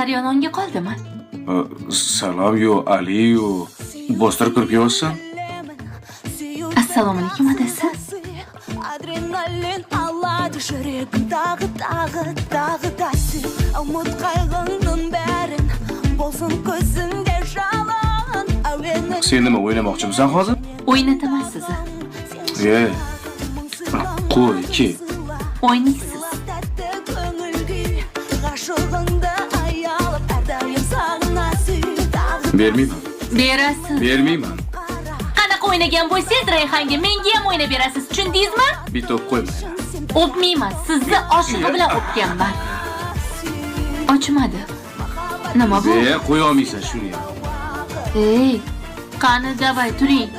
Daryononga qoldimi? Salom yo, Ali yo. Bostirib kirib yozsan? Assalomu alaykum adasi. Adrenalin alады жүрегім тағы да сен ұмыт қайғыңның бәрін болсын көзіңде жалын әуені Sen nima o'ynamoqchimisan hozir? O'ynataman sizni. Qo'y, ke. O'ynaysiz. тәтті көңіл күй ғашығыңды аялап әрдайым сағынасың тағы Bermayman. Berasiz. Bermayman. Qanaqa o'ynagan bo'lsangiz, Rayhonga menga ham o'ynab berasiz, tushundingizmi? Bitta o'p qo'ymayman. O'pmayman, sizni oshig'i bilan o'pganman. Ochmadi. Nima bu? Qo'ya olmaysan shuni ham. Ey, qani davay turing.